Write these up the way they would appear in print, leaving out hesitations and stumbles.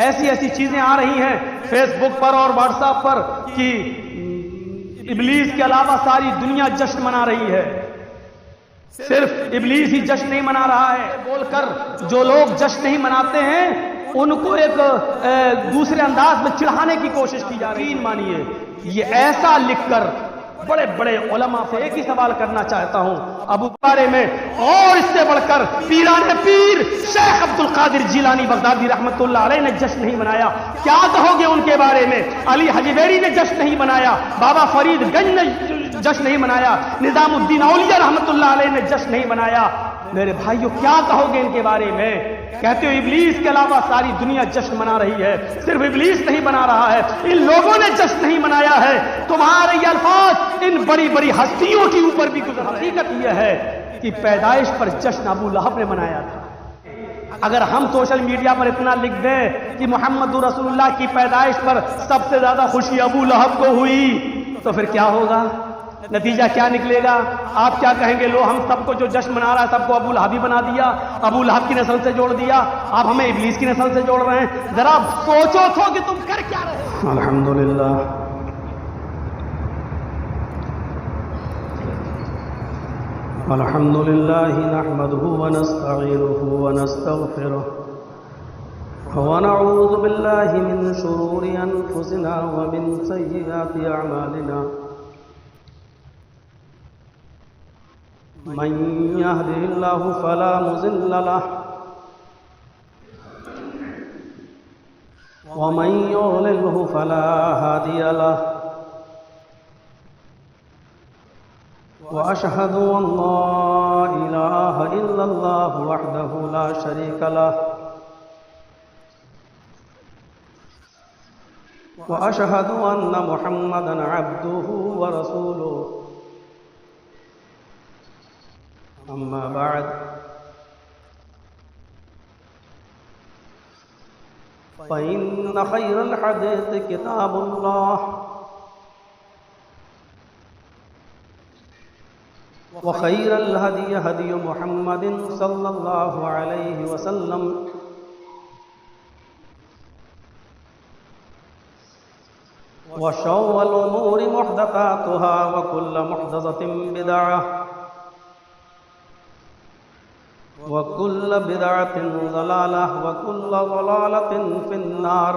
ایسی ایسی چیزیں آ رہی ہیں فیس بک پر اور واٹس ایپ پر کہ ابلیس کے علاوہ ساری دنیا جشن منا رہی ہے، صرف ابلیس ہی جشن نہیں منا رہا ہے بول کر جو لوگ جشن نہیں مناتے ہیں ان کو ایک دوسرے انداز میں چڑھانے کی کوشش کی جا رہی ہے۔ مانیے یہ ایسا لکھ کر بڑے بڑے علماء سے ایک ہی سوال کرنا چاہتا ہوں ابو بارے میں، اور اس سے بڑھ کر پیران پیر شیخ عبد القادر جیلانی بغدادی رحمت اللہ علیہ نے جشن نہیں منایا، کیا کہو گے ان کے بارے میں؟ علی حجویری نے جشن نہیں منایا، بابا فرید گنج نے جشن نہیں منایا، نظام الدین اولیاء رحمت اللہ علیہ نے جشن نہیں منایا۔ میرے بھائیو کیا کہو گے ان کے بارے میں؟ کہتے ہو ابلیس کے علاوہ ساری دنیا جشن منا رہی ہے، صرف ابلیس نہیں منا رہا ہے، ان لوگوں نے جشن نہیں منایا ہے۔ تمہارے یہ الفاظ ان بڑی بڑی ہستیوں کے اوپر بھی گزر۔ حقیقت یہ ہے کہ پیدائش پر جشن ابو لہب نے منایا تھا۔ اگر ہم سوشل میڈیا پر اتنا لکھ دیں کہ محمد رسول اللہ کی پیدائش پر سب سے زیادہ خوشی ابو لہب کو ہوئی تو پھر کیا ہوگا؟ نتیجہ کیا نکلے گا؟ آپ کیا کہیں گے؟ لو ہم سب کو جو جشن منا رہا ہے سب کو ابو لہب ہی بنا دیا، ابو لہب کی نسل سے جوڑ دیا، آپ ہمیں ابلیس کی نسل سے جوڑ رہے ہیں۔ ذرا سوچو تو کہ تم کر کیا رہے ہو۔ الحمدللہ الحمدللہ نحمده ونستعینه ونستغفره ونعوذ باللہ من شرور انفسنا ومن سیئات اعمالنا من يهده الله فلا مضل له ومن يضلله فلا هادي له وأشهد أن لا إله إلا الله وحده لا شريك له وأشهد أن محمدا عبده ورسوله أما بعد فإن خير الحديث كتاب الله وخير الهدي هدي محمد صلى الله عليه وسلم وشر الأمور محدثاتها وكل محدثة بدعة وكل بدعة ضلالة وكل ضلالة في النار۔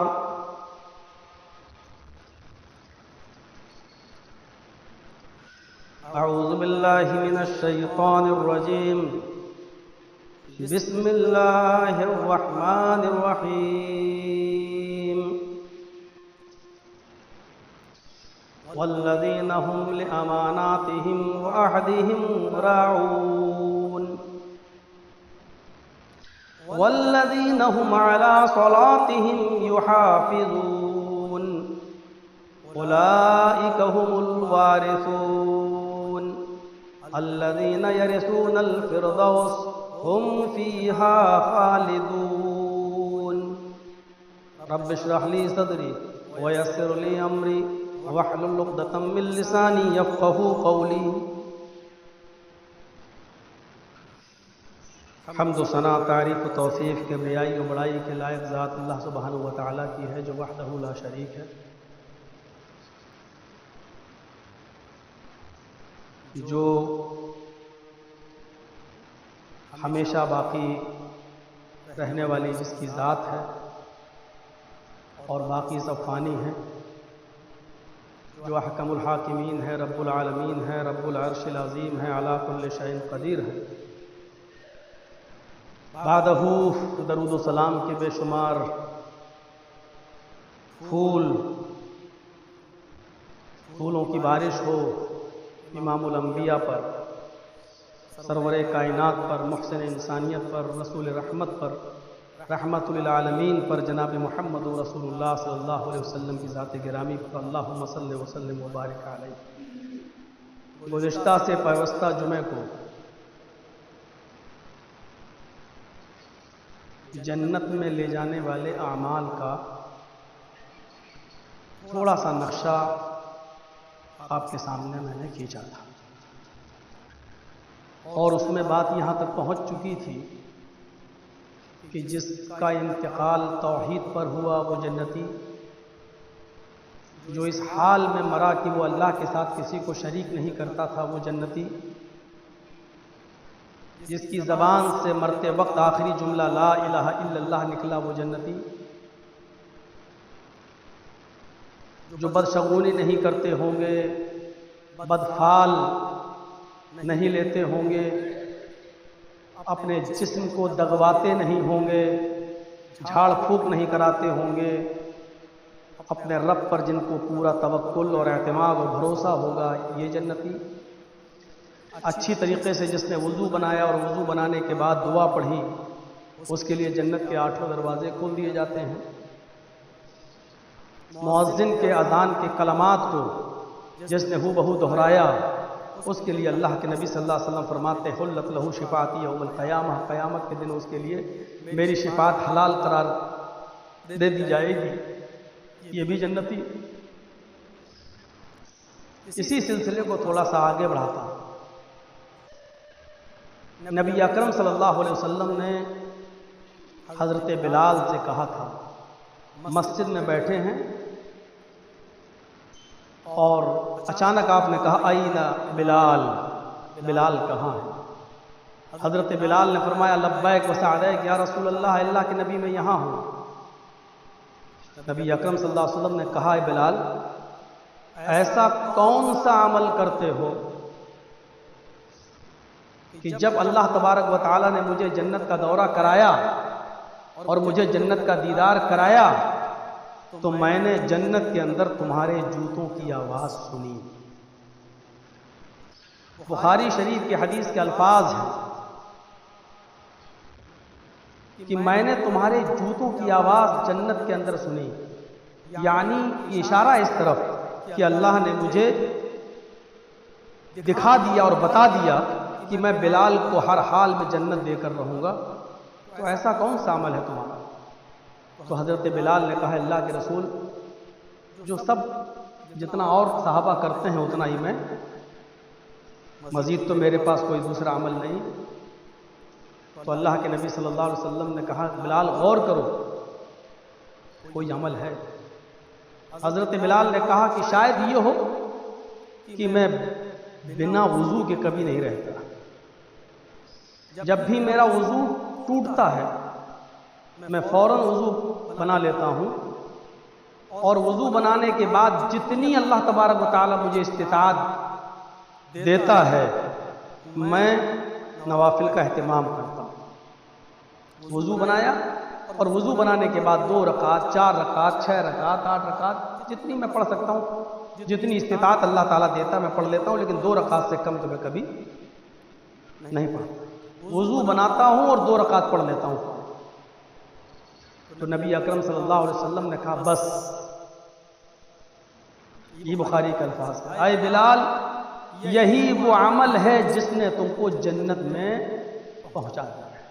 أعوذ بالله من الشيطان الرجيم، بسم الله الرحمن الرحيم، والذين هم لأماناتهم وعهدهم راعون والذين هم على صلاتهم يحافظون أولئك هم الوارثون الذين يرثون الفردوس هم فيها خالدون۔ رب اشرح لي صدري ويسر لي أمري واحلل عقدة من لساني يفقهوا قولي۔ حمد و ثنا، تعریف و توصیف کے ریائی و بڑائی کے لائق ذات اللہ سبحانہ و تعالیٰ کی ہے جو وحدہ لا شریک ہے، جو ہمیشہ باقی رہنے والی جس کی ذات ہے اور باقی سب فانی ہیں، جو احکم الحاکمین ہے، رب العالمین ہے، رب العرش العظیم ہے، علی کل شیء قدیر ہے۔ بعدہ درود و سلام کے بے شمار پھولوں کی بارش ہو امام الانبیاء پر، سرور کائنات پر، محسن انسانیت پر، رسول رحمت پر، رحمت للعالمین پر، جناب محمد رسول اللہ صلی اللہ علیہ وسلم کی ذات گرامی پر اللہم صلی وسلم وبارک علیہ۔ گزشتہ سے پیوستہ جمعے کو جنت میں لے جانے والے اعمال کا تھوڑا سا نقشہ آپ کے سامنے میں نے کھینچا تھا، اور اس میں بات یہاں تک پہنچ چکی تھی کہ جس کا انتقال توحید پر ہوا وہ جنتی، جو اس حال میں مرا کہ وہ اللہ کے ساتھ کسی کو شریک نہیں کرتا تھا وہ جنتی، جس کی زبان سے مرتے وقت آخری جملہ لا الہ الا اللہ نکلا وہ جنتی، جو بدشگونی نہیں کرتے ہوں گے، بدفعل نہیں لیتے ہوں گے، اپنے جسم کو دغواتے نہیں ہوں گے، جھاڑ پھونک نہیں کراتے ہوں گے، اپنے رب پر جن کو پورا توکل اور اعتماد اور بھروسہ ہوگا یہ جنتی، اچھی طریقے سے جس نے وضو بنایا اور وضو بنانے کے بعد دعا پڑھی اس کے لیے جنت کے 8 دروازے کھول دیے جاتے ہیں، مؤذن کے اذان کے کلمات کو جس نے ہو بہو دہرایا اس کے لیے اللہ کے نبی صلی اللہ علیہ وسلم فرماتے ہیں حلت لہو شفاعتی یوم القیامہ، قیامت کے دن اس کے لیے میری شفاعت حلال قرار دے دی جائے گی، یہ بھی جنتی۔ اسی سلسلے کو تھوڑا سا آگے بڑھاتا ہوں، نبی اکرم صلی اللہ علیہ وسلم نے حضرت بلال سے کہا تھا، مسجد میں بیٹھے ہیں اور اچانک آپ نے کہا اینا بلال، بلال کہاں ہے؟ حضرت بلال نے فرمایا لبیک و سعدیک یا رسول اللہ، اللہ کے نبی میں یہاں ہوں۔ نبی اکرم صلی اللہ علیہ وسلم نے کہا اے بلال ایسا کون سا عمل کرتے ہو کہ جب اللہ تبارک و تعالی نے مجھے جنت کا دورہ کرایا اور مجھے جنت کا دیدار کرایا تو میں نے جنت کے اندر تمہارے جوتوں کی آواز سنی۔ بخاری شریف کی حدیث کے الفاظ ہیں کہ میں نے تمہارے جوتوں کی آواز جنت کے اندر سنی، یعنی اشارہ اس طرف کہ اللہ نے مجھے دکھا دیا اور بتا دیا کہ میں بلال کو ہر حال میں جنت دے کر رہوں گا، تو ایسا کون سا عمل ہے تمہارا؟ تو حضرت بلال نے کہا اللہ کے رسول جو سب جتنا اور صحابہ کرتے ہیں اتنا ہی میں، مزید تو میرے پاس کوئی دوسرا عمل نہیں۔ تو اللہ کے نبی صلی اللہ علیہ وسلم نے کہا بلال غور کرو کوئی عمل ہے؟ حضرت بلال نے کہا کہ شاید یہ ہو کہ میں بنا وضو کے کبھی نہیں رہتا، جب بھی میرا وضو ٹوٹتا ہے میں فوراً وضو بنا لیتا ہوں، اور وضو بنانے کے بعد جتنی اللہ تبارک و تعالی مجھے استطاعت دیتا ہے میں نوافل کا اہتمام کرتا ہوں۔ وضو بنایا اور وضو بنانے کے بعد 2 رکعت 4 رکعت 6 رکعت 8 رکعت جتنی میں پڑھ سکتا ہوں، جتنی استطاعت اللہ تعالیٰ دیتا میں پڑھ لیتا ہوں، لیکن 2 رکعت سے کم تو میں کبھی نہیں پڑھتا۔ وضو بناتا ہوں اور 2 رکعت پڑھ لیتا ہوں۔ تو نبی اکرم صلی اللہ علیہ وسلم نے کہا بس، یہ بخاری کا الفاظ ہے، اے بلال یہی وہ عمل ہے جس نے تم کو جنت میں پہنچا دیا ہے۔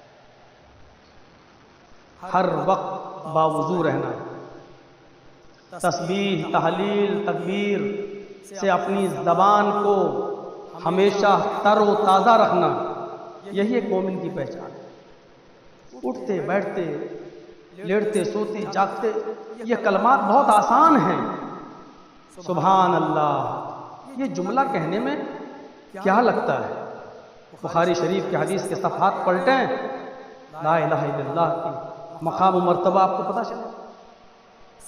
ہر وقت باوضو رہنا، تسبیح تحلیل تکبیر سے اپنی زبان کو ہمیشہ تر و تازہ رکھنا، یہی ایک مومن کی پہچان ہے۔ اٹھتے بیٹھتے لیٹتے سوتے جاگتے یہ کلمات بہت آسان ہیں، سبحان اللہ یہ جملہ کہنے میں کیا لگتا ہے؟ بخاری شریف کی حدیث کے صفحات پلٹیں، لا الہ الا اللہ کی مقام و مرتبہ آپ کو پتہ چلے،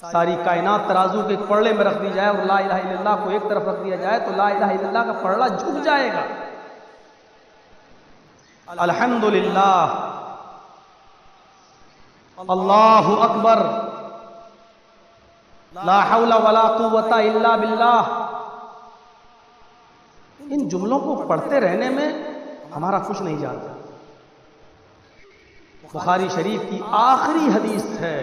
ساری کائنات ترازو کے پلڑے میں رکھ دی جائے اور لا الہ الا اللہ کو ایک طرف رکھ دیا جائے تو لا الہ الا اللہ کا پلڑا جھک جائے گا۔ الحمدللہ، اللہ اکبر، لا حول ولا قوت الا باللہ، ان جملوں کو پڑھتے رہنے میں ہمارا کچھ نہیں جاتا۔ بخاری شریف کی آخری حدیث ہے،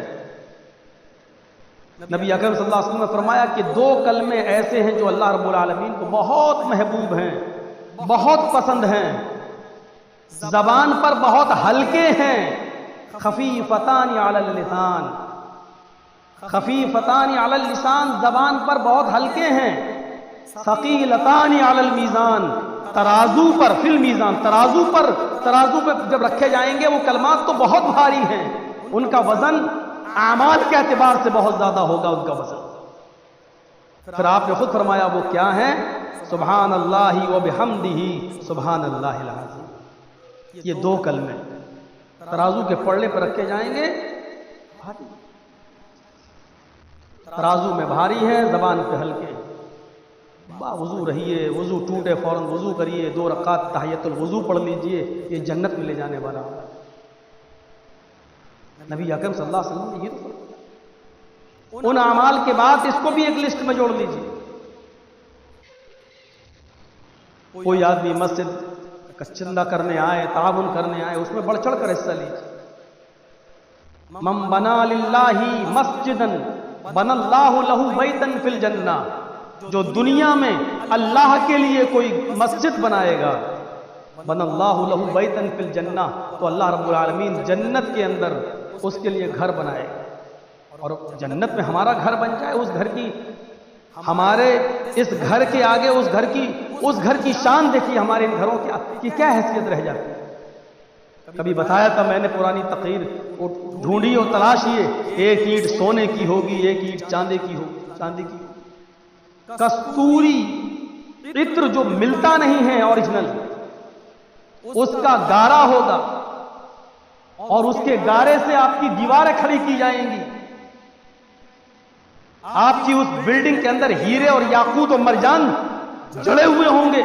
نبی اکرم صلی اللہ علیہ وسلم نے فرمایا کہ 2 کلمے ایسے ہیں جو اللہ رب العالمین کو بہت محبوب ہیں، بہت پسند ہیں، زبان پر بہت ہلکے ہیں، خفیفتان علی اللسان، خفیفتان علی اللسان زبان پر بہت ہلکے ہیں، ثقیلتان علی المیزان، ترازو پر فی المیزان، ترازو پہ جب رکھے جائیں گے وہ کلمات تو بہت بھاری ہیں، ان کا وزن اعمال کے اعتبار سے بہت زیادہ ہوگا ان کا وزن۔ پھر آپ نے خود فرمایا وہ کیا ہیں؟ سبحان اللہ و بحمدہ سبحان اللہ العظیم۔ یہ دو کلمے ترازو کے پڑے پر رکھے جائیں گے، ترازو میں بھاری ہے، زبان پہ ہلکے۔ وضو رہیے، وضو ٹوٹے فوراً وضو کریے، 2 رکعت تحیۃ الوضو پڑھ لیجئے، یہ جنت میں لے جانے والا ہے۔ نبی اکرم صلی اللہ علیہ وسلم نے یہ تو ان اعمال کے بعد اس کو بھی ایک لسٹ میں جوڑ لیجئے۔ کوئی آدمی مسجد کا چندہ کرنے آئے، تعاون کرنے آئے، اس میں بڑھ چڑھ کر حصہ لیجئے۔ من بنا للہ مسجدا بنا اللہ لہ بیتا فی الجنہ، جو دنیا میں اللہ کے لیے کوئی مسجد بنائے گا، بنا اللہ لہ بیتا فی الجنہ، تو اللہ رب العالمین جنت کے اندر اس کے لیے گھر بنائے گا۔ اور جنت میں ہمارا گھر بن جائے، اس گھر کی، ہمارے اس گھر کے آگے اس گھر کی شان دیکھیے، ہمارے ان گھروں کی کیا حیثیت رہ جاتی ہے۔ کبھی بتایا تھا میں نے پرانی تقریر، ڈھونڈی اور تلاشیے، ایک اینٹ سونے کی ہوگی، ایک اینٹ چاندی کی ہوگی۔ کستوری عطر جو ملتا نہیں ہے اوریجنل، اس کا گارا ہوگا، اور اس کے گارے سے آپ کی دیواریں کھڑی کی جائیں گی، آپ کی اس بلڈنگ کے اندر ہیرے اور یاقوت اور مرجان جڑے ہوئے ہوں گے۔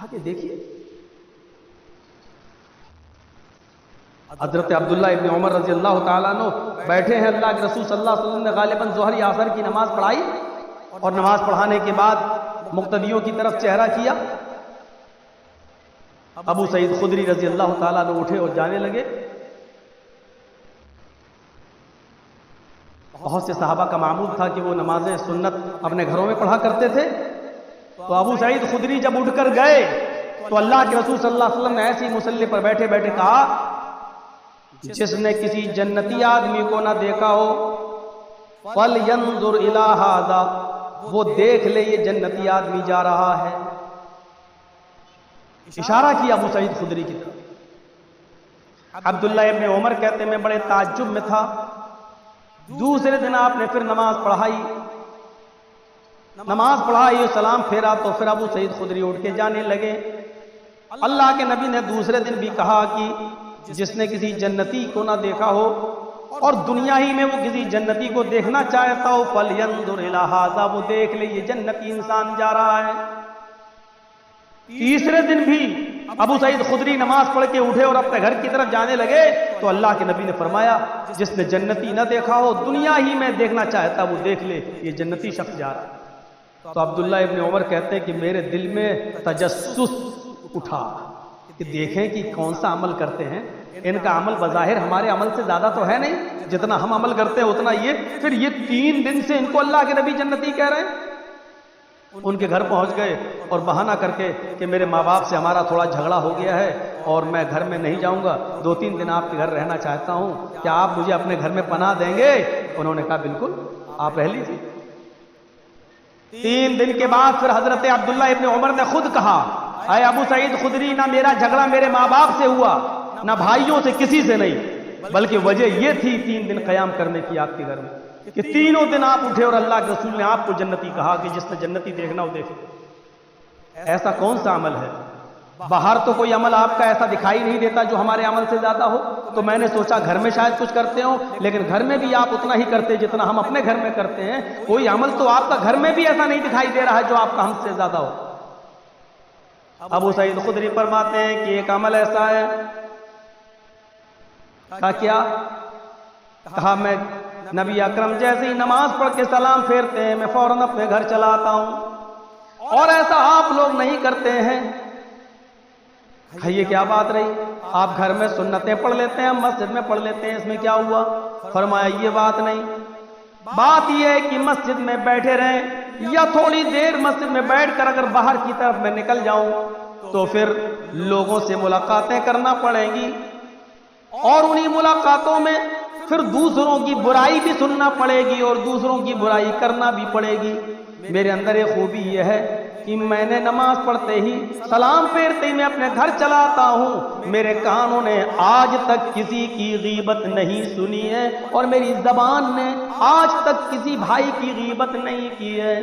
آگے دیکھیے، حضرت عبداللہ ابن عمر رضی اللہ تعالیٰ عنہ بیٹھے ہیں، اللہ کے رسول صلی اللہ علیہ وسلم نے غالباً ظہر یا عصر کی نماز پڑھائی، اور نماز پڑھانے کے بعد مقتدیوں کی طرف چہرہ کیا۔ ابو سعید خدری رضی اللہ تعالیٰ عنہ اٹھے اور جانے لگے۔ بہت سے صحابہ کا معمول تھا کہ وہ نمازیں سنت اپنے گھروں میں پڑھا کرتے تھے، تو ابو سعید خدری جب اٹھ کر گئے تو اللہ کے رسول صلی اللہ علیہ وسلم نے ایسی مصلی پر بیٹھے بیٹھے کہا، جس نے کسی جنتی آدمی کو نہ دیکھا ہو فَلْيَنْظُرْ إِلَىٰ هَذَا، وہ دیکھ لے یہ جنتی آدمی جا رہا ہے۔ اشارہ کیا ابو سعید خدری کی طرف۔ عبداللہ ابن عمر کہتے میں بڑے تعجب میں تھا۔ دوسرے دن آپ نے پھر نماز پڑھائی اور سلام پھیرا، تو پھر ابو سعید خدری اٹھ کے جانے لگے۔ اللہ کے نبی نے دوسرے دن بھی کہا کہ جس نے کسی جنتی کو نہ دیکھا ہو اور دنیا ہی میں وہ کسی جنتی کو دیکھنا چاہتا ہو، فَلْيَنْظُرْ إِلَىٰ هَٰذَا، وہ دیکھ لے یہ جنتی انسان جا رہا ہے۔ تیسرے دن بھی ابو سعید خدری نماز پڑھ کے اٹھے اور اپنے گھر کی طرف جانے لگے، تو اللہ کے نبی نے فرمایا جس نے جنتی نہ دیکھا ہو، دنیا ہی میں دیکھنا چاہتا وہ دیکھ لے یہ جنتی شخص جا رہا ہے۔ تو عبداللہ ابن عمر کہتے ہیں کہ میرے دل میں تجسس اٹھا کہ دیکھیں کہ کون سا عمل کرتے ہیں۔ ان کا عمل بظاہر ہمارے عمل سے زیادہ تو ہے نہیں، جتنا ہم عمل کرتے ہیں اتنا یہ، پھر یہ 3 دن سے ان کو اللہ کے نبی جنتی کہہ رہے ہیں۔ ان کے گھر پہنچ گئے اور بہانہ کر کے کہ میرے ماں باپ سے ہمارا تھوڑا جھگڑا ہو گیا ہے اور میں گھر میں نہیں جاؤں گا، 2-3 دن آپ کے گھر رہنا چاہتا ہوں، کیا آپ مجھے اپنے گھر میں پناہ دیں گے؟ انہوں نے کہا بالکل آپ رہ لیجیے۔ 3 دن کے بعد پھر حضرت عبداللہ ابن عمر نے خود کہا، اے ابو سعید خدری، نہ میرا جھگڑا میرے ماں باپ سے ہوا، نہ بھائیوں سے، کسی سے نہیں، بلکہ وجہ یہ تھی 3 دن قیام کرنے کی آپ کے گھر میں، کہ تینوں دن آپ اٹھے اور اللہ کے رسول نے آپ کو جنتی کہا کہ جس نے جنتی دیکھنا ہو دیکھ۔ ایسا کون سا عمل ہے؟ باہر تو کوئی عمل آپ کا ایسا دکھائی نہیں دیتا جو ہمارے عمل سے زیادہ ہو، تو میں نے سوچا گھر میں شاید کچھ کرتے ہوں، لیکن گھر میں بھی آپ اتنا ہی کرتے جتنا ہم اپنے گھر میں کرتے ہیں۔ کوئی عمل تو آپ کا گھر میں بھی ایسا نہیں دکھائی دے رہا ہے جو آپ کا ہم سے زیادہ ہو۔ ابو سعید خدری فرماتے ہیں کہ ایک عمل ایسا ہے۔ کہا کیا؟ کہا میں نبی اکرم جیسے ہی نماز پڑھ کے سلام پھیرتے ہیں میں فوراً اپنے گھر چلا آتا ہوں، اور ایسا آپ لوگ نہیں کرتے ہیں۔ یہ کیا بات رہی؟ آپ گھر میں سنتیں پڑھ لیتے ہیں، مسجد میں پڑھ لیتے ہیں، اس میں کیا ہوا؟ فرمایا یہ بات نہیں، بات یہ ہے کہ مسجد میں بیٹھے رہیں یا تھوڑی دیر مسجد میں بیٹھ کر اگر باہر کی طرف میں نکل جاؤں تو پھر لوگوں سے ملاقاتیں کرنا پڑیں گی، اور انہی ملاقاتوں میں پھر دوسروں کی برائی بھی سننا پڑے گی اور دوسروں کی برائی کرنا بھی پڑے گی۔ میرے اندر ایک خوبی یہ ہے کہ میں نے نماز پڑھتے ہی سلام پھیرتے ہی میں اپنے گھر چلا آتا ہوں، میرے کانوں نے آج تک کسی کی غیبت نہیں سنی ہے اور میری زبان نے آج تک کسی بھائی کی غیبت نہیں کی ہے۔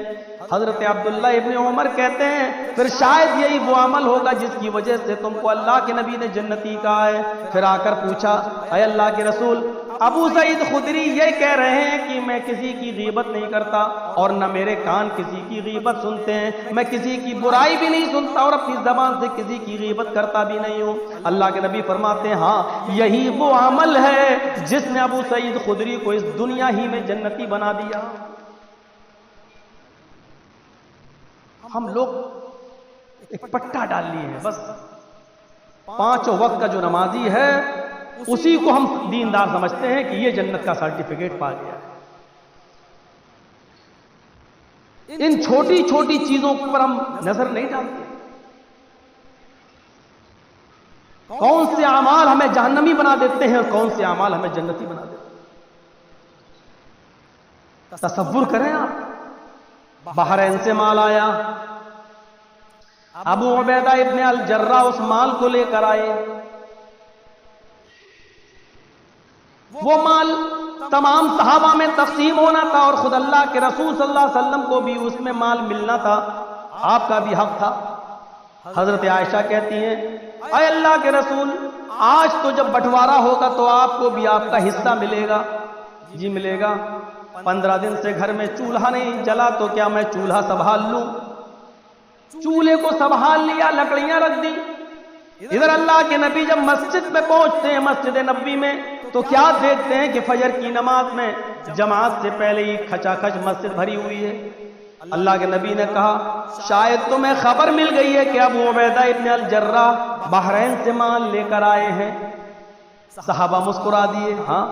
حضرت عبداللہ ابن عمر کہتے ہیں پھر شاید یہی وہ عمل ہوگا جس کی وجہ سے تم کو اللہ کے نبی نے جنتی کہا ہے۔ پھر آ کر پوچھا اے اللہ کے رسول، ابو سعید خدری یہ کہہ رہے ہیں کہ میں کسی کی غیبت نہیں کرتا اور نہ میرے کان کسی کی غیبت سنتے ہیں، میں کسی کی برائی بھی نہیں سنتا اور اپنی زبان سے کسی کی غیبت کرتا بھی نہیں ہوں۔ اللہ کے نبی فرماتے ہیں ہاں یہی وہ عمل ہے جس نے ابو سعید خدری کو اس دنیا ہی میں جنتی بنا دیا۔ ہم لوگ ایک پٹا ڈال لیے ہیں، بس 5 وقت کا جو نمازی ہے اسی کو ہم دیندار سمجھتے ہیں کہ یہ جنت کا سرٹیفکیٹ پا گیا ہے۔ ان چھوٹی چھوٹی چیزوں پر ہم نظر نہیں ڈالتے۔ کون سے اعمال ہمیں جہنمی بنا دیتے ہیں اور کون سے اعمال ہمیں جنتی بنا دیتے ہیں۔ تصور کریں آپ، بحرین سے مال آیا، ابو عبیدہ ابن الجرہ اس مال کو لے کر آئے، وہ مال تمام صحابہ میں تقسیم ہونا تھا اور خود اللہ کے رسول صلی اللہ علیہ وسلم کو بھی اس میں مال ملنا تھا، آپ کا بھی حق تھا۔ حضرت عائشہ کہتی ہیں اے اللہ کے رسول، آج تو جب بٹوارا ہوگا تو آپ کو بھی آپ کا حصہ ملے گا۔ جی ملے گا۔ 15 دن سے گھر میں چولہا نہیں جلا تو کیا میں چولہا سنبھال لوں؟ چولہے کو سنبھال لیا، لکڑیاں رکھ دی۔ ادھر اللہ کے نبی جب مسجد میں پہنچتے ہیں، مسجد نبوی میں، تو کیا دیکھتے ہیں کہ فجر کی نماز میں جماعت سے پہلے ہی کھچا کھچ مسجد بھری ہوئی ہے۔ اللہ کے نبی نے کہا شاید تمہیں خبر مل گئی ہے کہ ابو عبیدہ ابن الجرہ بحرین سے مال لے کر آئے ہیں۔ صحابہ مسکرا دیے، ہاں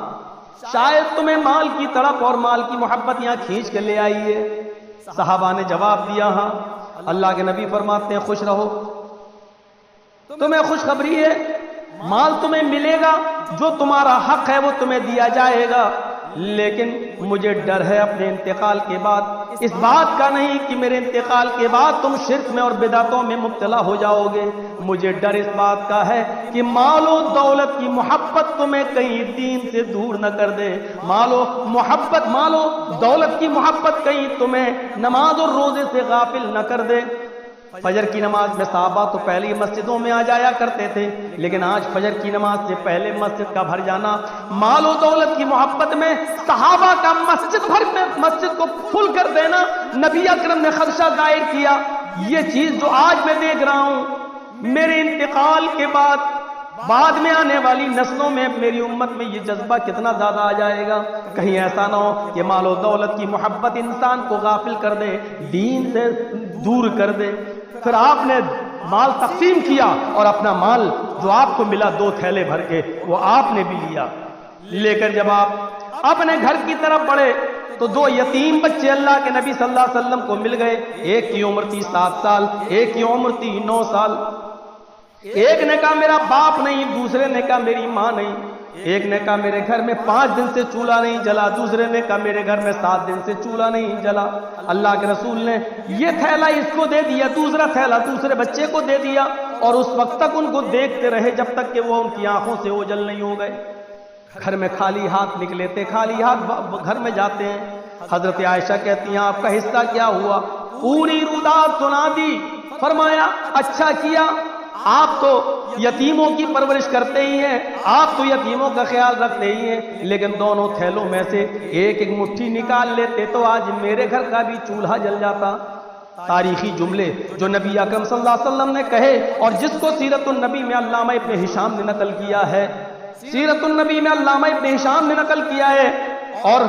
شاید تمہیں مال کی تڑپ اور مال کی محبت یہاں کھینچ کے لے آئی ہے۔ صحابہ نے جواب دیا ہاں۔ اللہ کے نبی فرماتے ہیں خوش رہو، تمہیں خوشخبری ہے، مال تمہیں ملے گا، جو تمہارا حق ہے وہ تمہیں دیا جائے گا، لیکن مجھے ڈر ہے اپنے انتقال کے بعد اس بات کا نہیں کہ میرے انتقال کے بعد تم شرک میں اور بدعتوں میں مبتلا ہو جاؤ گے، مجھے ڈر اس بات کا ہے کہ مال و دولت کی محبت تمہیں کہیں دین سے دور نہ کر دے، مال و دولت کی محبت کہیں تمہیں نماز اور روزے سے غافل نہ کر دے۔ فجر کی نماز میں صحابہ تو پہلے ہی مسجدوں میں آ جایا کرتے تھے، لیکن آج فجر کی نماز سے پہلے مسجد کا بھر جانا، مال و دولت کی محبت میں صحابہ کا مسجد کو پھل کر دینا، نبی اکرم نے خدشہ ظاہر کیا یہ چیز جو آج میں دیکھ رہا ہوں، میرے انتقال کے بعد میں آنے والی نسلوں میں میری امت میں یہ جذبہ کتنا زیادہ آ جائے گا، کہیں ایسا نہ ہو کہ مال و دولت کی محبت انسان کو غافل کر دے، دین سے دور کر دے۔ پھر آپ نے مال تقسیم کیا اور اپنا مال جو آپ کو ملا 2 تھیلے بھر کے وہ آپ نے بھی لیا، لے کر جب آپ اپنے گھر کی طرف بڑھے تو 2 یتیم بچے اللہ کے نبی صلی اللہ علیہ وسلم کو مل گئے، ایک کی عمر تھی 7 سال، ایک کی عمر تھی 9 سال۔ ایک نے کہا میرا باپ نہیں، دوسرے نے کہا میری ماں نہیں، ایک نے کہا میرے گھر میں 5 دن سے چولہا نہیں جلا، دوسرے نے کہا میرے گھر میں 7 دن سے چولہا نہیں جلا۔ اللہ کے رسول نے یہ تھیلا اس کو دے دیا، دوسرا تھیلا دوسرے بچے کو دے دیا، اور اس وقت تک ان کو دیکھتے رہے جب تک کہ وہ ان کی آنکھوں سے اوجھل نہیں ہو گئے۔ گھر میں خالی ہاتھ نکلے تھے، خالی ہاتھ گھر میں جاتے ہیں۔ حضرت عائشہ کہتی ہیں آپ کا حصہ کیا ہوا؟ پوری رودات سنا دی۔ فرمایا اچھا کیا، آپ تو یتیموں کی پرورش کرتے ہی ہیں، آپ تو یتیموں کا خیال رکھتے ہی ہیں، لیکن دونوں تھیلوں میں سے ایک ایک مٹھی نکال لیتے تو آج میرے گھر کا بھی چولہا جل جاتا۔ تاریخی جملے جو نبی اکرم صلی اللہ علیہ وسلم نے کہے اور جس کو سیرت النبی میں علامہ ابن ہشام نے نقل کیا ہے، سیرت النبی میں علامہ ابن ہشام نے نقل کیا ہے اور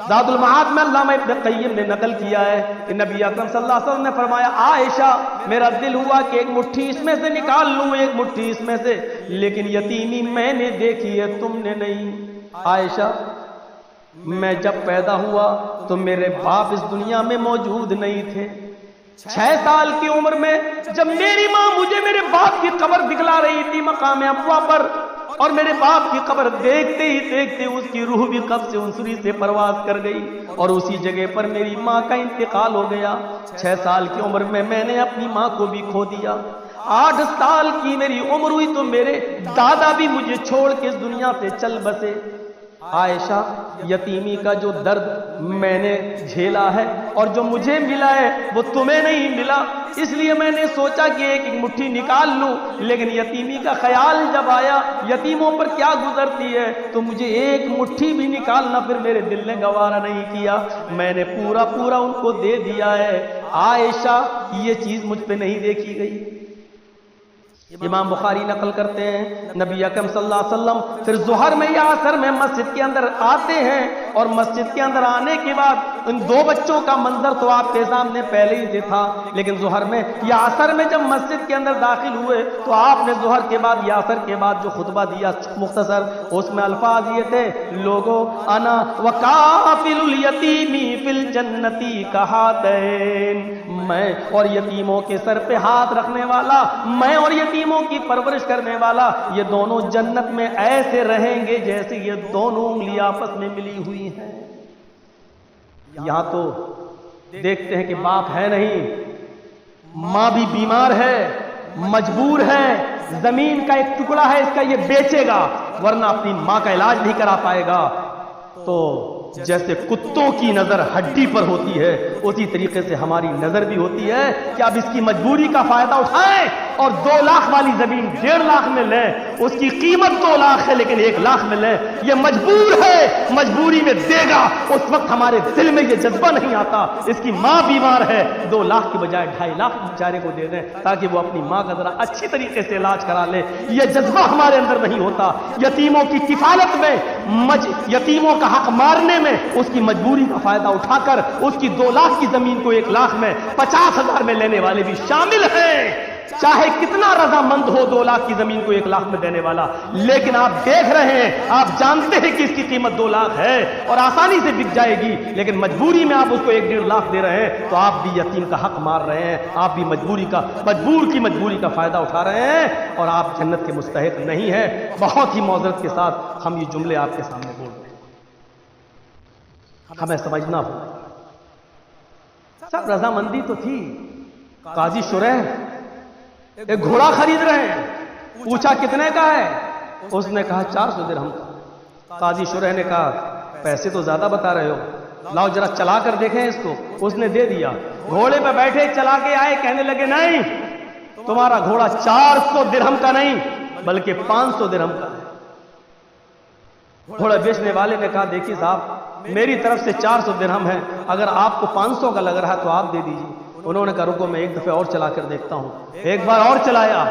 زاد المعاد میں علامہ ابن قیم نے نقل کیا ہے کہ نبی اکرم صلی اللہ علیہ وسلم نے فرمایا عائشہ میرا دل ہوا کہ ایک مٹھی اس میں سے نکال لوں، ایک مٹھی اس میں سے، لیکن یتیمی میں نے دیکھی ہے تم نے نہیں۔ عائشہ میں جب پیدا ہوا تو میرے باپ اس دنیا میں موجود نہیں تھے، 6 سال کی عمر میں جب میری ماں مجھے میرے باپ کی قبر دکھلا رہی تھی مقام ابوا پر، اور میرے باپ کی قبر دیکھتے ہی دیکھتے اس کی روح بھی قبر سے انسری سے پرواز کر گئی اور اسی جگہ پر میری ماں کا انتقال ہو گیا۔ 6 سال کی عمر میں نے اپنی ماں کو بھی کھو دیا۔ 8 سال کی میری عمر ہوئی تو میرے دادا بھی مجھے چھوڑ کے اس دنیا سے چل بسے۔ عائشہ، یتیمی کا جو درد میں نے جھیلا ہے اور جو مجھے ملا ہے وہ تمہیں نہیں ملا، اس لیے میں نے سوچا کہ ایک مٹھی نکال لوں، لیکن یتیمی کا خیال جب آیا یتیموں پر کیا گزرتی ہے تو مجھے ایک مٹھی بھی نکالنا پھر میرے دل نے گوارا نہیں کیا، میں نے پورا ان کو دے دیا ہے۔ عائشہ، یہ چیز مجھ پہ نہیں دیکھی گئی۔ امام بخاری نقل کرتے ہیں نبی اکرم صلی اللہ علیہ وسلم پھر ظہر میں یا عصر میں مسجد کے اندر آتے ہیں، اور مسجد کے اندر آنے کے بعد ان 2 بچوں کا منظر تو آپ کے سامنے پہلے ہی سے تھا، لیکن ظہر میں یا عصر میں جب مسجد کے اندر داخل ہوئے تو آپ نے ظہر کے بعد یا عصر کے بعد جو خطبہ دیا مختصر، اس میں الفاظ یہ تھے، لوگو انا وکافل الیتیم فی الجنتی کہاتین، میں اور یتیموں کے سر پہ ہاتھ رکھنے والا، میں اور یتیموں کی پرورش کرنے والا، یہ دونوں جنت میں ایسے رہیں گے جیسے یہ دونوں انگلیاں آپس میں ملی ہوئی ہیں۔ یہاں تو دیکھتے ہیں کہ باپ ہے نہیں، ماں بھی بیمار ہے، مجبور ہے، زمین کا ایک ٹکڑا ہے اس کا یہ بیچے گا ورنہ اپنی ماں کا علاج نہیں کرا پائے گا، تو جیسے کتوں کی نظر ہڈی پر ہوتی ہے اسی طریقے سے ہماری نظر بھی ہوتی ہے کہ اب اس کی مجبوری کا فائدہ اٹھائیں اور 2 لاکھ والی زمین 1.5 لاکھ میں لیں، اس کی قیمت 2 لاکھ ہے لیکن 1 لاکھ میں لیں، یہ مجبور ہے، مجبوری میں دے گا، اس وقت ہمارے دل میں یہ جذبہ نہیں آتا، اس کی ماں بیمار ہے 2 لاکھ کی بجائے 2.5 لاکھ بیچارے کو دے دیں تاکہ وہ اپنی ماں کا ذرا اچھی طریقے سے علاج کرا لے، یہ جذبہ ہمارے اندر نہیں ہوتا۔ یتیموں کی کفالت میں، یتیموں کا حق مارنے میں، اس کی مجبوری کا فائدہ اٹھا کر اس کی 2 لاکھ کی زمین کو 1 لاکھ میں 50,000 میں لینے والے بھی شامل ہیں، چاہے کتنا رضامند ہو 2 لاکھ کی زمین کو 1 لاکھ میں دینے والا، لیکن آپ دیکھ رہے ہیں، آپ جانتے ہیں کہ اس کی قیمت 2 لاکھ ہے اور آسانی سے بک جائے گی، لیکن مجبوری میں آپ اس کو 1.5 لاکھ دے رہے ہیں تو آپ بھی یتیم کا حق مار رہے ہیں، آپ بھی مجبور کی فائدہ اٹھا رہے ہیں اور آپ جنت کے مستحق نہیں ہیں۔ بہت ہی معذرت کے ساتھ ہم یہ جملے آپ کے سامنے بول رہے ہیں، ہمیں سمجھنا ہو۔ سب رضامندی تو تھی، قاضی شریح ایک گھوڑا خرید رہے ہیں، پوچھا کتنے کا ہے، اس نے کہا 400 درہم کا۔ قاضی شریح نے کہا پیسے تو زیادہ بتا رہے ہو، لاؤ ذرا چلا کر دیکھیں اس کو، اس نے دے دیا، گھوڑے پہ بیٹھے چلا کے آئے، کہنے لگے نہیں تمہارا گھوڑا 400 درہم کا نہیں بلکہ 500 درہم کا ہے۔ گھوڑا بیچنے والے نے کہا دیکھیے صاحب میری طرف سے 400 درہم ہے، اگر آپ کو 500 کا لگ رہا ہے تو آپ دے دیجیے۔ انہوں نے کہا رکو میں ایک دفعہ اور چلا کر دیکھتا ہوں، ایک بار اور چلایا،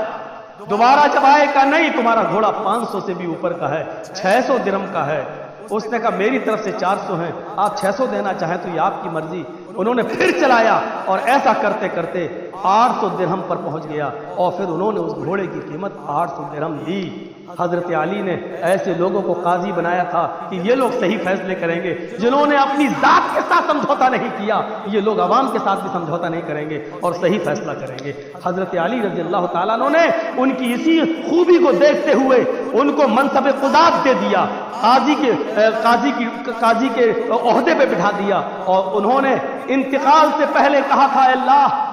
دوبارہ جب آئے کہا نہیں تمہارا گھوڑا 500 سے بھی اوپر کا ہے، 600 درہم کا ہے۔ اس نے کہا میری طرف سے 400 ہیں، آپ 600 دینا چاہیں تو یہ آپ کی مرضی۔ انہوں نے پھر چلایا اور ایسا کرتے کرتے 800 درہم پر پہنچ گیا اور پھر انہوں نے اس گھوڑے کی قیمت 800 درہم دی۔ حضرت علی نے ایسے لوگوں کو قاضی بنایا تھا کہ یہ لوگ صحیح فیصلے کریں گے، جنہوں نے اپنی ذات کے ساتھ سمجھوتا نہیں کیا یہ لوگ عوام کے ساتھ بھی سمجھوتا نہیں کریں گے اور صحیح فیصلہ کریں گے۔ حضرت علی رضی اللہ تعالیٰ عنہ نے ان کی اسی خوبی کو دیکھتے ہوئے ان کو منصب قضات دے دیا، قاضی کے عہدے پہ بٹھا دیا، اور انہوں نے انتقال سے پہلے کہا تھا اللہ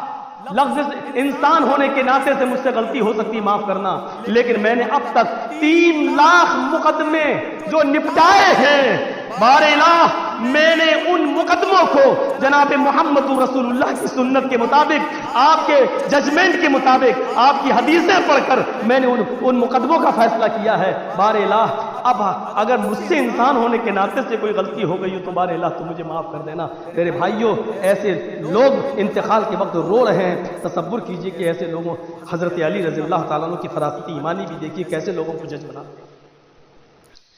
لفظ انسان ہونے کے ناطے سے مجھ سے غلطی ہو سکتی معاف کرنا، لیکن میں نے اب تک 3 لاکھ مقدمے جو نپٹائے ہیں، بار الہ میں نے ان مقدموں کو جناب محمد رسول اللہ کی سنت کے مطابق، آپ کے ججمنٹ کے مطابق، آپ کی حدیثیں پڑھ کر میں نے ان مقدموں کا فیصلہ کیا ہے۔ بار الہ اب اگر مجھ سے انسان ہونے کے ناطے سے کوئی غلطی ہو گئی ہو تو بار الہ تو مجھے معاف کر دینا۔ میرے بھائیوں ایسے لوگ انتقال کے وقت رو رہے ہیں، تصور کیجئے کہ ایسے لوگوں، حضرت علی رضی اللہ تعالیٰ عنہ کی فراست ایمانی بھی دیکھیے کیسے لوگوں کو جج بنا۔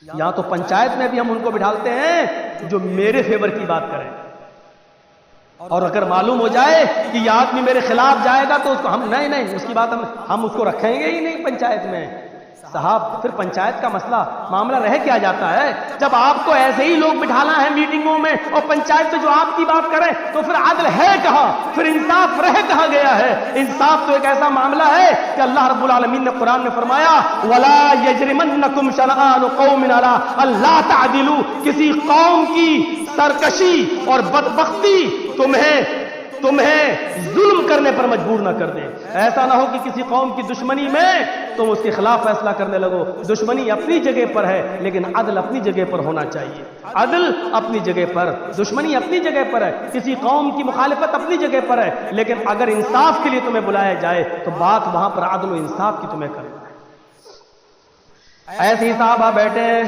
یہاں تو پنچایت میں بھی ہم ان کو بٹھالتے ہیں جو میرے فیور کی بات کریں، اور اگر معلوم ہو جائے کہ یہ آدمی میرے خلاف جائے گا تو اس کو ہم نہیں اس کی بات ہم اس کو رکھیں گے ہی نہیں پنچایت میں۔ صاحب پھر پنچایت کا مسئلہ معاملہ رہ کیا جاتا ہے؟ جب آپ کو ایسے ہی لوگ بٹھانا ہے میٹنگوں میں اور پنچایت میں جو آپ کی بات کریں تو پھر عدل ہے کہاں؟ پھر انصاف رہ کہاں گیا ہے؟ انصاف تو ایک ایسا معاملہ ہے کہ اللہ رب العالمین نے قرآن میں فرمایا وَلَا يَجْرِمَنَّكُمْ شَنَآنُ قَوْمٍ عَلَىٰ أَلَّا تَعْدِلُوا، کسی قوم کی سرکشی اور بدبختی تمہیں ظلم کرنے پر مجبور نہ کر دے۔ ایسا نہ ہو کہ کسی قوم کی دشمنی میں تم اس کے خلاف فیصلہ کرنے لگو۔ دشمنی اپنی جگہ پر ہے لیکن عدل اپنی جگہ پر ہونا چاہیے، عدل اپنی جگہ پر، دشمنی اپنی جگہ پر ہے، کسی قوم کی مخالفت اپنی جگہ پر ہے، لیکن اگر انصاف کے لیے تمہیں بلایا جائے تو بات وہاں پر عدل و انصاف کی تمہیں کرنا ہے۔ ایسے ہی صحابہ بیٹھے ہیں،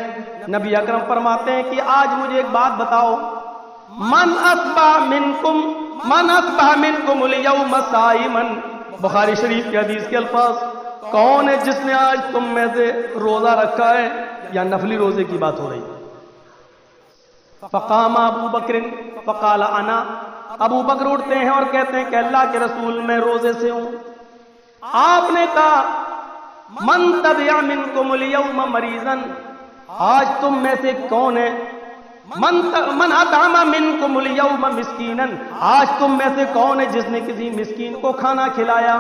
نبی اکرم فرماتے ہیں کہ آج مجھے ایک بات بتاؤ، من اصبح منکم الیوم صائما، بخاری شریف کی حدیث کے الفاظ، کون ہے جس نے آج تم میں سے روزہ رکھا ہے؟ یا نفلی روزے کی بات ہو رہی ہے۔ فقام ابو بکر فقال انا، ابو بکر اٹھتے ہیں اور کہتے ہیں کہ اللہ کے رسول میں روزے سے ہوں۔ آپ نے کہا من تبع منکم الیوم مریضا، آج تم میں سے کون ہے؟ من اطعم منکم الیوم مسکینا، آج تم میں سے کون ہے جس نے کسی مسکین کو کھانا کھلایا؟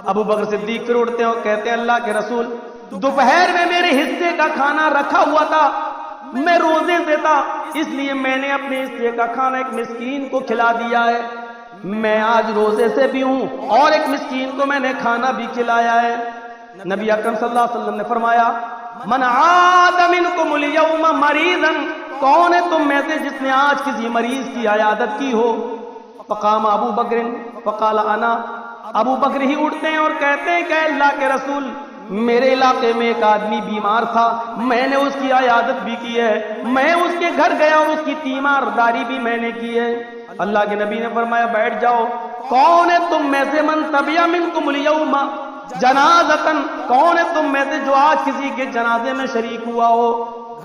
ابو بکر صدیق پھر اٹھتے ہیں اور کہتے ہیں اللہ کے رسول، دوپہر میں میرے حصے کا کھانا رکھا ہوا تھا، میں روزے سے تھا، اس لیے میں نے اپنے حصے کا کھانا ایک مسکین کو کھلا دیا ہے۔ میں آج روزے سے بھی ہوں اور ایک مسکین کو میں نے کھانا بھی کھلایا ہے۔ نبی اکرم صلی اللہ علیہ وسلم نے فرمایا من عاد منکم الیوم مریضا، کون ہے تم میں سے جس نے آج کسی مریض کی عیادت کی ہو؟ فقام ابو بکر فقال انا، ابو بکر ہی اٹھتے ہیں اور کہتے ہیں کہ اللہ کے رسول، میرے علاقے میں ایک آدمی بیمار تھا، میں نے اس کی عیادت بھی کی ہے، میں اس کے گھر گیا اور اس کی تیمارداری بھی میں نے کی ہے۔ اللہ کے نبی نے فرمایا بیٹھ جاؤ، کون ہے تم میں سے من تبع منکم الیوم جنازتن، کون ہے تم میں سے جو آج کسی کے جنازے میں شریک ہوا ہو؟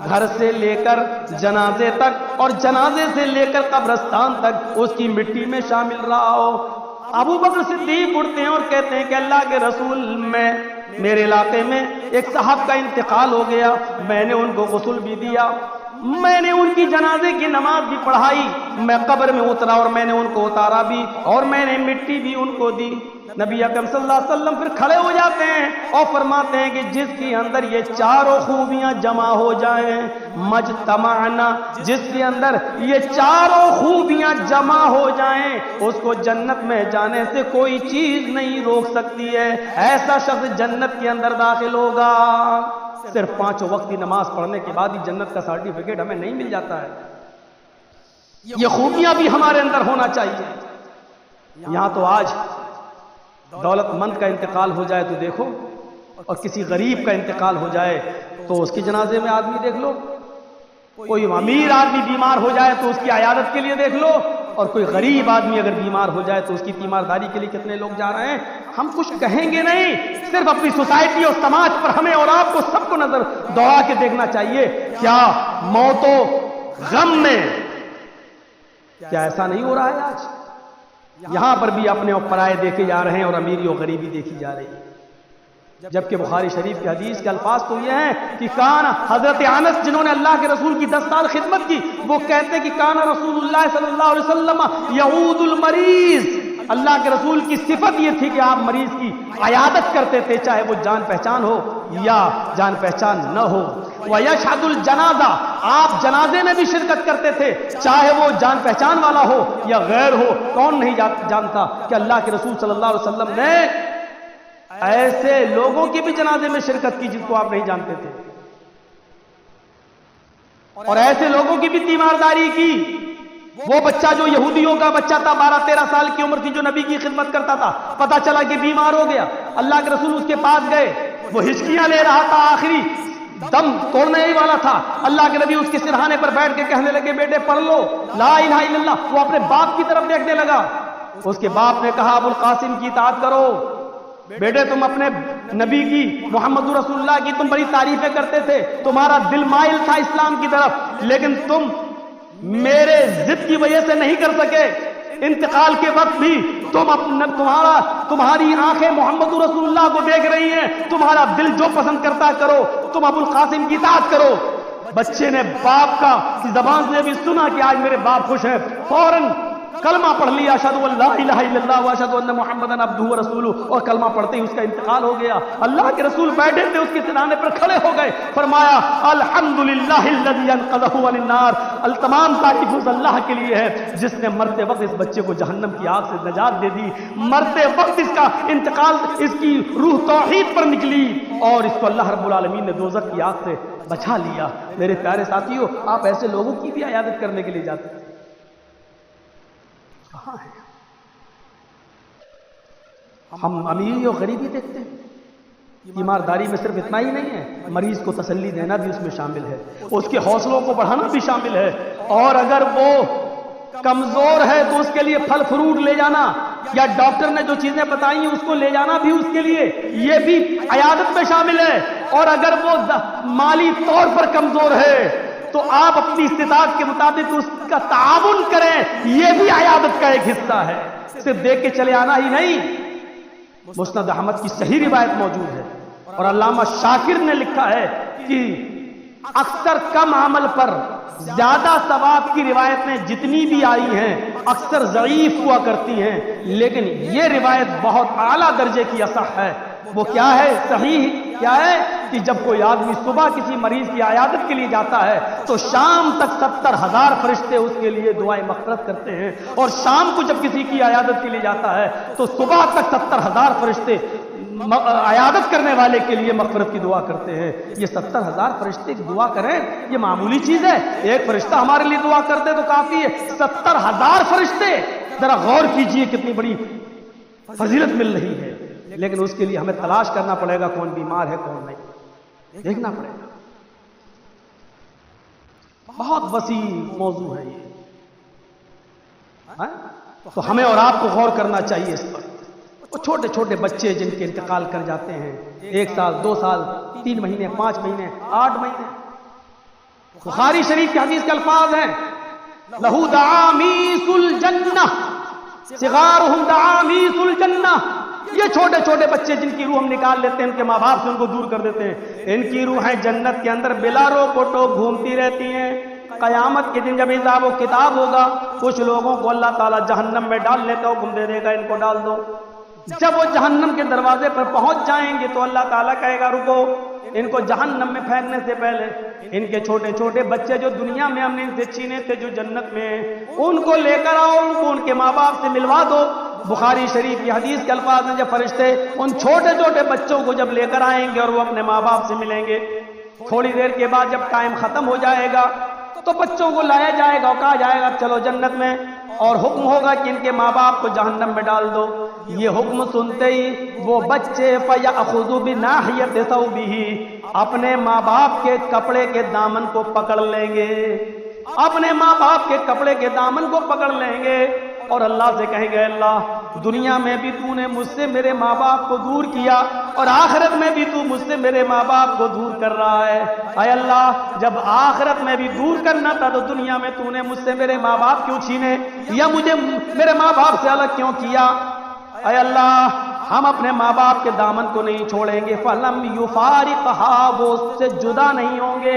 گھر سے لے کر جنازے تک اور جنازے سے لے کر قبرستان تک اس کی مٹی میں شامل رہا ہو۔ ابو بکر صدیق اٹھتے ہیں اور کہتے ہیں کہ اللہ کے رسول، میرے علاقے میں ایک صاحب کا انتقال ہو گیا، میں نے ان کو غسل بھی دیا، میں نے ان کی جنازے کی نماز بھی پڑھائی، میں قبر میں اترا اور میں نے ان کو اتارا بھی اور میں نے مٹی بھی ان کو دی۔ نبی اکرم صلی اللہ علیہ وسلم پھر کھڑے ہو جاتے ہیں اور فرماتے ہیں کہ جس کے اندر یہ چاروں خوبیاں جمع ہو جائیں، مجتمعنا، جس کے اندر یہ چاروں خوبیاں جمع ہو جائیں، اس کو جنت میں جانے سے کوئی چیز نہیں روک سکتی ہے، ایسا شخص جنت کے اندر داخل ہوگا۔ صرف 5 وقت کی نماز پڑھنے کے بعد ہی جنت کا سرٹیفکیٹ ہمیں نہیں مل جاتا ہے، یہ خوبیاں بھی ہمارے اندر ہونا چاہیے۔ یہاں تو آج دولت مند کا انتقال ہو جائے تو دیکھو، اور کسی غریب کا انتقال ہو جائے تو اس کے جنازے میں آدمی دیکھ لو، کوئی امیر آدمی بیمار ہو جائے تو اس کی عیادت کے لیے دیکھ لو، اور کوئی غریب آدمی اگر بیمار ہو جائے تو اس کی تیمارداری کے لیے کتنے لوگ جا رہے ہیں۔ ہم کچھ کہیں گے نہیں، صرف اپنی سوسائٹی اور سماج پر ہمیں اور آپ کو سب کو نظر دوڑا کے دیکھنا چاہیے، کیا موت و غم میں کیا ایسا نہیں ہو رہا ہے؟ آج یہاں پر بھی اپنے اور پرائے دیکھے جا رہے ہیں اور امیری اور غریبی دیکھی جا رہی ہے، جبکہ بخاری شریف کی حدیث کے الفاظ تو یہ ہیں کہ کان حضرت انس جنہوں نے اللہ کے رسول کی 10 سال خدمت کی، وہ کہتے ہیں کہ کان رسول اللہ صلی اللہ علیہ وسلم یعود المریض، اللہ کے رسول کی صفت یہ تھی کہ آپ مریض کی عیادت کرتے تھے، چاہے وہ جان پہچان ہو یا جان پہچان نہ ہو۔ وَيَشْهَدُ الْجَنَازَةَ، آپ جنازے میں بھی شرکت کرتے تھے، چاہے وہ جان پہچان والا ہو یا غیر ہو۔ کون نہیں جانتا کہ اللہ کے رسول صلی اللہ علیہ وسلم نے ایسے لوگوں کی بھی جنازے میں شرکت کی جن کو آپ نہیں جانتے تھے، اور ایسے لوگوں کی بھی تیمارداری کی۔ وہ بچہ جو یہودیوں کا بچہ تھا، 12-13 سال کی عمر تھی، جو نبی کی خدمت کرتا تھا، پتا چلا کہ بیمار ہو گیا، اللہ کے رسول اس کے پاس گئے، وہ ہچکیاں لے رہا تھا، آخری دم توڑنے ہی والا تھا، اللہ کے نبی اس کے سرہانے پر بیٹھ کے کہنے لگے بیٹے پڑھ لو لا الہ الا اللہ۔ وہ اپنے باپ کی طرف دیکھنے لگا، اس کے باپ نے کہا ابو القاسم کی اطاعت کرو، بیٹے تم اپنے نبی کی، محمد رسول اللہ کی تم بڑی تعریفیں کرتے تھے، تمہارا دل مائل تھا اسلام کی طرف، لیکن تم میرے ضد کی وجہ سے نہیں کر سکے، انتقال کے وقت بھی تمہاری آنکھیں محمد رسول اللہ کو دیکھ رہی ہیں، تمہارا دل جو پسند کرتا ہے کرو، تم ابو القاسم کی اطاعت کرو۔ بچے نے باپ کا زبان سے بھی سنا کہ آج میرے باپ خوش ہیں، فوراً کلمہ پڑھ لیا، اشہد ان لا الہ الا اللہ واشہد ان محمدا عبدہ ورسولہ، اور کلمہ پڑھتے ہی اس کا انتقال ہو گیا۔ اللہ کے رسول بیٹھے تھے، اس کے سرانے پر کھڑے ہو گئے، فرمایا الحمدللہ الذی انقذہ عن النار، تمام تعریف اس اللہ کے لیے ہے جس نے مرتے وقت اس بچے کو جہنم کی آگ سے نجات دے دی، مرتے وقت اس کا انتقال، اس کی روح توحید پر نکلی اور اس کو اللہ رب العالمین نے دوزخ کی آگ سے بچا لیا۔ میرے پیارے ساتھیوں، آپ ایسے لوگوں کی بھی عیادت کرنے کے لیے جاتے ہیں؟ کہاں ہے؟ ہم امیری اور غریبی دیکھتے ہیں۔ ایمانداری میں صرف اتنا ہی نہیں ہے، مریض کو تسلی دینا بھی اس میں شامل ہے، اس کے حوصلوں کو بڑھانا بھی شامل ہے، اور اگر وہ کمزور ہے تو اس کے لیے پھل فروٹ لے جانا، یا ڈاکٹر نے جو چیزیں بتائی ہیں اس کو لے جانا بھی اس کے لیے، یہ بھی عیادت میں شامل ہے۔ اور اگر وہ مالی طور پر کمزور ہے تو آپ اپنی استطاعت کے مطابق اس کا تعاون کریں، یہ بھی عیادت کا ایک حصہ ہے، صرف دیکھ کے چلے آنا ہی نہیں۔ مسند احمد کی صحیح روایت موجود ہے، اور علامہ شاکر نے لکھا ہے کہ اکثر کم عمل پر زیادہ ثواب کی روایتیں جتنی بھی آئی ہیں اکثر ضعیف ہوا کرتی ہیں، لیکن یہ روایت بہت اعلیٰ درجے کی اصح ہے۔ وہ کیا ہے؟ صحیح کیا ہے کہ جب کوئی آدمی صبح کسی مریض کی عیادت کے لیے جاتا ہے تو شام تک 70,000 فرشتے اس کے لیے دعائیں مغفرت کرتے ہیں، اور شام کو جب کسی کی عیادت کے لیے جاتا ہے تو صبح تک 70,000 فرشتے عیادت کرنے والے کے لیے مغفرت کی دعا کرتے ہیں۔ یہ 70,000 فرشتے دعا کریں یہ معمولی چیز ہے؟ ایک فرشتہ ہمارے لیے دعا کرتے تو کافی ہے، 70,000 فرشتے، ذرا غور کیجئے کتنی بڑی فضیلت مل رہی ہے۔ لیکن اس کے لیے ہمیں تلاش کرنا پڑے گا کون بیمار ہے کون نہیں، دیکھنا پڑے گا۔ بہت وسیع موضوع ہے یہ، تو ہمیں اور آپ کو غور کرنا چاہیے اس پر۔ وہ چھوٹے چھوٹے بچے جن کے انتقال کر جاتے ہیں، 1 سال 2 سال 3 مہینے 5 مہینے 8 مہینے، بخاری شریف کے حدیث کے الفاظ ہیں لہو دعامیس الجنہ صغارہم دعامیس الجنہ، یہ چھوٹے چھوٹے بچے جن کی روح ہم نکال لیتے ہیں، ان کے ماں باپ سے ان کو دور کر دیتے ہیں، ان کی روحیں جنت کے اندر بلا روک و ٹوک گھومتی رہتی ہیں۔ قیامت کے دن جب حساب و کتاب ہوگا، کچھ لوگوں کو اللہ تعالیٰ جہنم میں ڈالنے کا حکم دے دے گا، ان کو ڈال دو۔ جب وہ جہنم کے دروازے پر پہنچ جائیں گے تو اللہ تعالیٰ کہے گا رکو، ان کو جہنم میں پھینکنے سے پہلے ان کے چھوٹے چھوٹے بچے جو دنیا میں ہم نے ان سے چھینے تھے، جو جنت میں ہیں، ان کو لے کر آؤ، ان کو ان کے ماں باپ سے ملوا دو۔ بخاری شریف کی حدیث کے الفاظ ہیں جب فرشتے ان چھوٹے چھوٹے بچوں کو جب لے کر آئیں گے اور وہ اپنے ماں باپ سے ملیں گے، تھوڑی دیر کے بعد جب ٹائم ختم ہو جائے گا تو بچوں کو لایا جائے گا اور کہا جائے گا چلو جنت میں، اور حکم ہوگا کہ ان کے ماں باپ کو جہنم میں ڈال دو۔ یہ حکم سنتے ہی وہ بچے فَيَأْخُذُ بِنَاحِيَةِ ثَوْبِهِ، اپنے ماں باپ کے کپڑے کے دامن کو پکڑ لیں گے، اپنے ماں باپ کے کپڑے کے دامن کو پکڑ لیں گے، اور اللہ سے کہیں گے اللہ دنیا میں بھی تو نے مجھ سے میرے ماں باپ کو دور کیا، اور آخرت میں بھی تو مجھ سے میرے ماں باپ کو دور کر رہا ہے۔ اے اللہ جب آخرت میں بھی دور کرنا تھا تو دنیا میں تو نے مجھ سے میرے ماں باپ کیوں چھینے، یا مجھے میرے ماں باپ سے الگ کیوں کیا؟ اے اللہ ہم اپنے ماں باپ کے دامن کو نہیں چھوڑیں گے، فَلَمْ يُفَارِقْهَا، وہ اس سے جدا نہیں ہوں گے،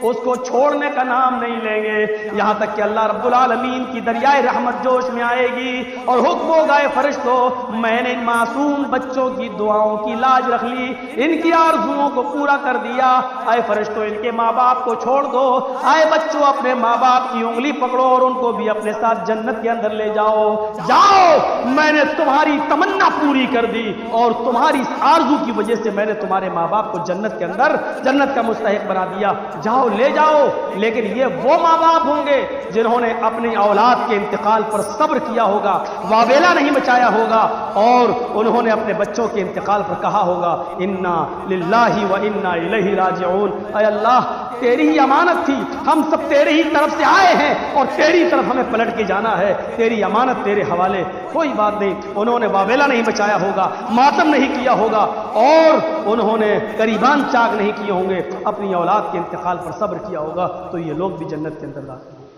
اس کو چھوڑنے کا نام نہیں لیں گے، یہاں تک کہ اللہ رب العالمین کی دریائے رحمت جوش میں آئے گی اور حکم ہوگا اے فرشتوں میں نے ان معصوم بچوں کی دعاؤں کی لاج رکھ لی، ان کی آرزوؤں کو پورا کر دیا، اے فرشتوں ان کے ماں باپ کو چھوڑ دو، اے بچوں اپنے ماں باپ کی انگلی پکڑو اور ان کو بھی اپنے ساتھ جنت کے اندر لے جاؤ، جاؤ میں نے تمہاری تمنا پوری کر دی، اور تمہاری اس آرزو کی وجہ سے میں نے تمہارے ماں باپ کو جنت کے اندر جنت کا مستحق بنا دیا، جاؤ لے جاؤ۔ لیکن یہ وہ ماں باپ ہوں گے جنہوں نے اپنی اولاد کے انتقال پر صبر کیا ہوگا، واویلا نہیں مچایا ہوگا، اور انہوں نے اپنے بچوں کے انتقال پر کہا ہوگا انا للہ و انا الیہ راجعون، اے اللہ تیری ہی امانت تھی، ہم سب تیرے ہی طرف سے آئے ہیں اور تیری طرف ہمیں پلٹ کے جانا ہے، تیری امانت تیرے حوالے، کوئی بات نہیں۔ انہوں نے واویلا نہیں مچایا ہوگا، ماتم نہیں کیا ہوگا، اور انہوں نے قریبان چاک نہیں کیے ہوں گے، اپنی اولاد کے انتقال پر صبر کیا ہوگا، تو یہ لوگ بھی جنت کے اندر داخل ہوں گے۔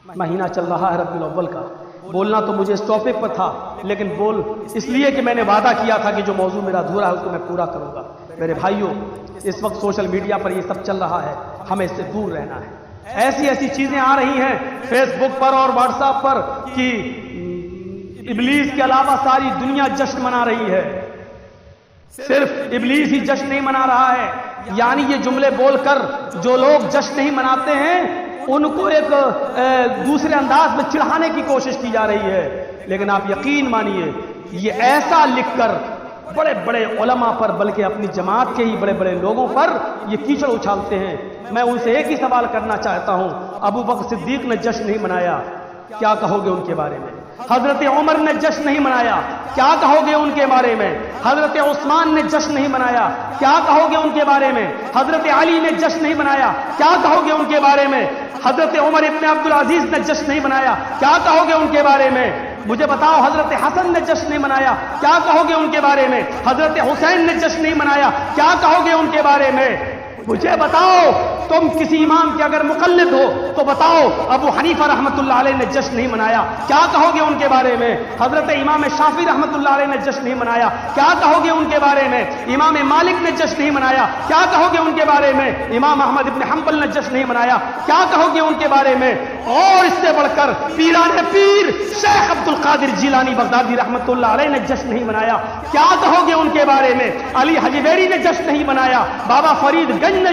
مہینہ چل رہا ہے ربیع الاول کا. بولنا تو مجھے اس ٹاپک پر تھا، لیکن بول اس لیے کہ میں نے وعدہ کیا تھا کہ جو موضوع میرا ادھورا ہے اس کو میں پورا کروں گا. میرے بھائیوں، اس وقت سوشل میڈیا پر یہ سب چل رہا ہے، ہمیں اس سے دور رہنا ہے. ایسی ایسی چیزیں آ رہی ہیں فیس بک پر اور واٹس ایپ پر کہ ابلیس کے علاوہ ساری دنیا جشن منا رہی ہے. صرف ابلیس ہی جشن نہیں منا رہا ہے. یعنی یہ جملے بول کر جو لوگ جشن نہیں مناتے ہیں ان کو ایک دوسرے انداز میں چڑھانے کی کوشش کی جا رہی ہے. لیکن آپ یقین مانیے، یہ ایسا لکھ کر بڑے بڑے علماء پر، بلکہ اپنی جماعت کے ہی بڑے بڑے لوگوں پر یہ کیچڑ اچھالتے ہیں. میں ان سے ایک ہی سوال کرنا چاہتا ہوں، ابو بکر صدیق نے جشن نہیں منایا، کیا کہو گے ان کے بارے میں؟ حضرت عمر نے جشن نہیں منایا، کیا کہو گے ان کے بارے میں؟ حضرت عثمان نے جشن نہیں منایا، کیا کہو گے ان کے بارے میں؟ حضرت علی نے جشن نہیں منایا، کیا کہو گے ان کے بارے میں؟ حضرت عمر ابن عبدالعزیز نے جشن نہیں منایا، کیا کہو گے ان کے بارے میں؟ مجھے بتاؤ، حضرت حسن نے جشن نہیں منایا، کیا کہو گے ان کے بارے میں؟ حضرت حسین نے جشن نہیں منایا، کیا کہو گے ان کے بارے میں؟ مجھے بتاؤ، تم کسی امام کے اگر مقلد ہو تو بتاؤ، ابو حنیفہ رحمۃ اللہ علیہ نے جشن نہیں منایا، کیا کہو گے ان کے بارے میں؟ حضرت امام شافعی رحمۃ اللہ علیہ نے جشن نہیں منایا، کیا کہو گے ان کے بارے میں؟ امام مالک نے جشن نہیں منایا، کیا کہو گے ان کے بارے میں؟ امام احمد ابن حنبل نے جشن نہیں منایا، کیا کہو گے ان کے بارے میں؟ اور اس سے بڑھ کر پیران پیر شیخ عبد القادر جیلانی بغدادی رحمۃ اللہ علیہ نے جشن نہیں منایا، کیا کہو گے ان کے بارے میں؟ علی حجویری نے جشن نہیں منایا، بابا فرید گنج نے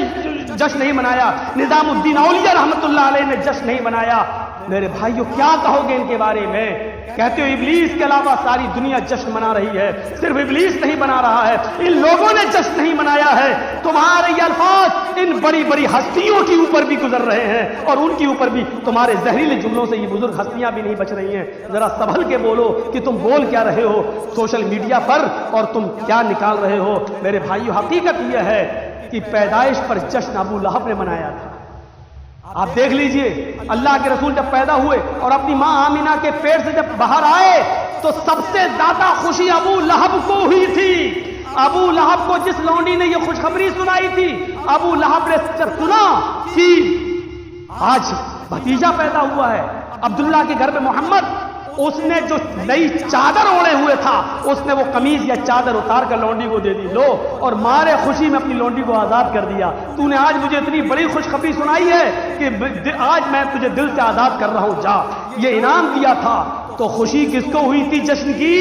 جشن نہیں منایا، نظام الدین اولیاء رحمت اللہ علیہ نے جشن نہیں منایا. میرے بھائیوں، کیا کہو گے ان کے بارے میں؟ کہتے ہو ابلیس کے علاوہ ساری دنیا جشن منا رہی ہے. صرف ابلیس نہیں منا رہا ہے، ان لوگوں نے جشن نہیں منایا ہے. تمہارے یہ الفاظ ان بڑی بڑی ہستیوں کے اوپر بھی گزر رہے ہیں، اور ان کے اوپر بھی تمہارے زہریلے جملوں سے یہ بزرگ ہستیاں بھی نہیں بچ رہی ہیں. ذرا سنبھل کے بولو کہ تم بول کیا رہے ہو سوشل میڈیا پر، اور تم کیا نکال رہے ہو. میرے بھائیوں، حقیقت یہ ہے کہ پیدائش پر جشن ابو لہب نے منایا تھا. آپ دیکھ لیجئے، اللہ کے رسول جب پیدا ہوئے اور اپنی ماں آمینہ کے پیٹ سے جب باہر آئے تو سب سے زیادہ خوشی ابو لہب کو ہوئی تھی. ابو لہب کو جس لونڈی نے یہ خوشخبری سنائی تھی، ابو لہب نے جب سنا کہ آج بھتیجا پیدا ہوا ہے عبداللہ کے گھر میں محمد، اس نے جو نئی چادر اوڑے ہوئے تھا اس نے وہ قمیض یا چادر اتار کر لونڈی کو دے دی. لو، اور مارے خوشی میں اپنی لونڈی کو آزاد کر دیا. تو نے آج مجھے اتنی بڑی خوشخبری سنائی ہے کہ آج میں تجھے دل سے آزاد کر رہا ہوں، جا. یہ انعام دیا تھا. تو خوشی کس کو ہوئی تھی جشن کی؟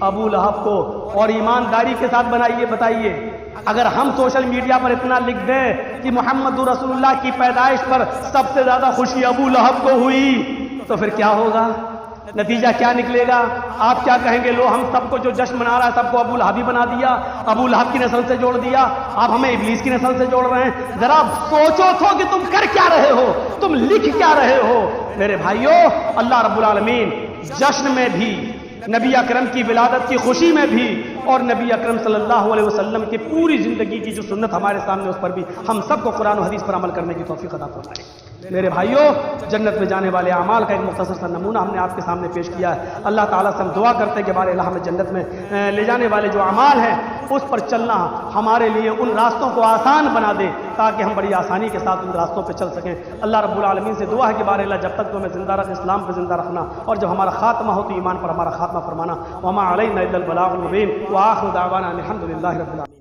ابو لہب کو. اور ایمانداری کے ساتھ بتائیے، اگر ہم سوشل میڈیا پر اتنا لکھ دیں کہ محمد رسول اللہ کی پیدائش پر سب سے زیادہ خوشی ابو لہب کو ہوئی، تو پھر کیا ہوگا؟ نتیجہ کیا نکلے گا؟ آپ کیا کہیں گے؟ لو، ہم سب کو جو جشن منا رہا ہے سب کو ابو لہبی بنا دیا، ابو لہب کی نسل سے جوڑ دیا. آپ ہمیں ابلیس کی نسل سے جوڑ رہے ہیں. ذرا سوچو تو کہ تم کر کیا رہے ہو، تم لکھ کیا رہے ہو. میرے بھائیوں، اللہ رب العالمین جشن میں بھی، نبی اکرم کی ولادت کی خوشی میں بھی، اور نبی اکرم صلی اللہ علیہ وسلم کی پوری زندگی کی جو سنت ہمارے سامنے اس پر بھی ہم سب کو قرآن و حدیث پر عمل کرنے کی توفیق عطا فرمائے. میرے بھائیوں، جنت میں جانے والے اعمال کا ایک مختصر سا نمونہ ہم نے آپ کے سامنے پیش کیا ہے. اللہ تعالیٰ سے ہم دعا کرتے ہیں کہ بارے اللہ ہمیں جنت میں لے جانے والے جو اعمال ہیں اس پر چلنا ہمارے لیے ان راستوں کو آسان بنا دے تاکہ ہم بڑی آسانی کے ساتھ ان راستوں پہ چل سکیں. اللہ رب العالمین سے دعا ہے کہ بارے اللہ جب تک تو ہمیں زندہ رکھ، اسلام پہ زندہ رکھنا، اور جب ہمارا خاتمہ ہو تو ایمان پر ہمارا خاتمہ فرمانا. وما علینا الا البلاغ المبین، وآخر دعوانا الحمد للہ رب العالمین.